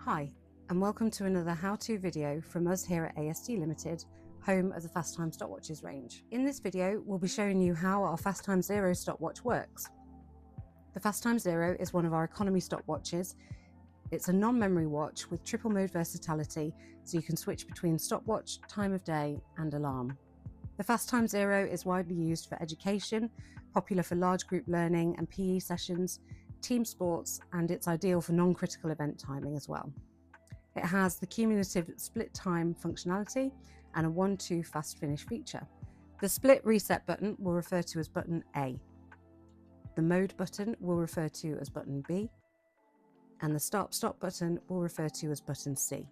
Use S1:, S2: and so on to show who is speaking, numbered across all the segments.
S1: Hi, and welcome to another how-to video from us here at ASD Limited, home of the Fastime stopwatches range. In this video, we'll be showing you how our Fastime Zero stopwatch works. The Fastime Zero is one of our economy stopwatches. It's a non-memory watch with triple mode versatility, so you can switch between stopwatch, time of day, and alarm. The Fastime Zero is widely used for education, popular for large group learning and PE sessions, team sports, and it's ideal for non-critical event timing as well. It has the cumulative split time functionality and a 1-2 fast finish feature. The split reset button will refer to as button A. The mode button will refer to as button B, and the start-stop button will refer to as button C.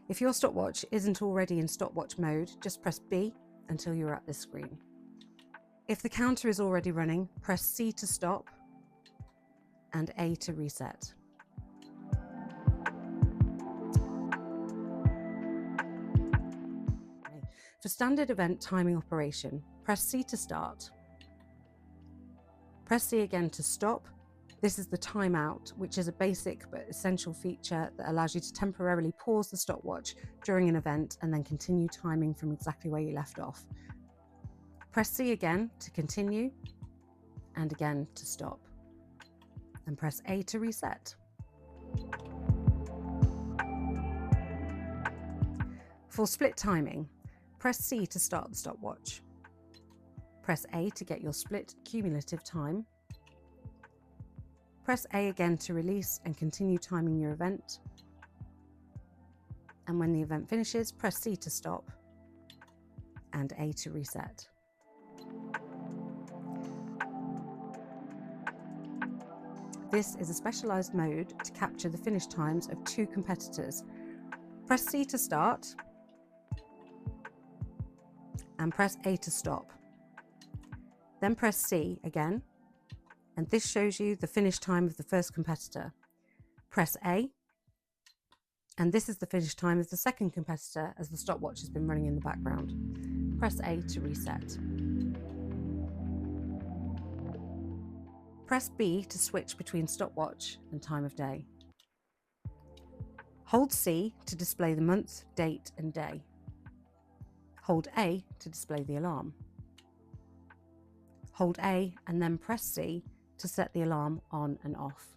S1: If your stopwatch isn't already in stopwatch mode, just press B until you're at this screen. If the counter is already running, press C to stop and A to reset. For standard event timing operation, press C to start. Press C again to stop. This is the timeout, which is a basic but essential feature that allows you to temporarily pause the stopwatch during an event and then continue timing from exactly where you left off. Press C again to continue and again to stop, and press A to reset. For split timing, press C to start the stopwatch. Press A to get your split cumulative time. Press A again to release and continue timing your event. And when the event finishes, press C to stop and A to reset. This is a specialised mode to capture the finish times of two competitors. Press C to start and press A to stop. Then press C again, and this shows you the finish time of the first competitor. Press A, and this is the finish time of the second competitor as the stopwatch has been running in the background. Press A to reset. Press B to switch between stopwatch and time of day. Hold C to display the month, date, and day. Hold A to display the alarm. Hold A and then press C to set the alarm on and off.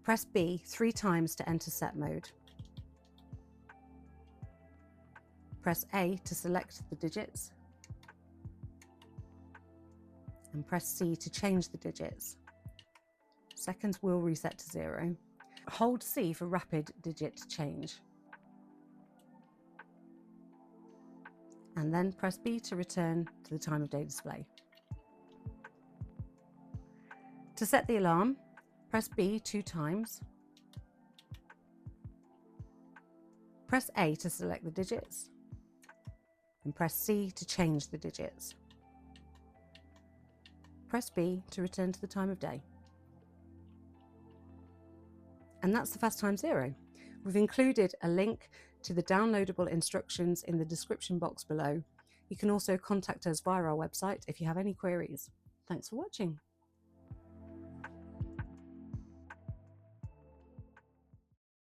S1: Press B 3 times to enter set mode. Press A to select the digits, and press C to change the digits. Seconds will reset to 0. Hold C for rapid digit change. And then press B to return to the time of day display. To set the alarm, press B 2 times. Press A to select the digits, and press C to change the digits. Press B to return to the time of day. And that's the Fastime Zero. We've included a link to the downloadable instructions in the description box below. You can also contact us via our website if you have any queries. Thanks for watching.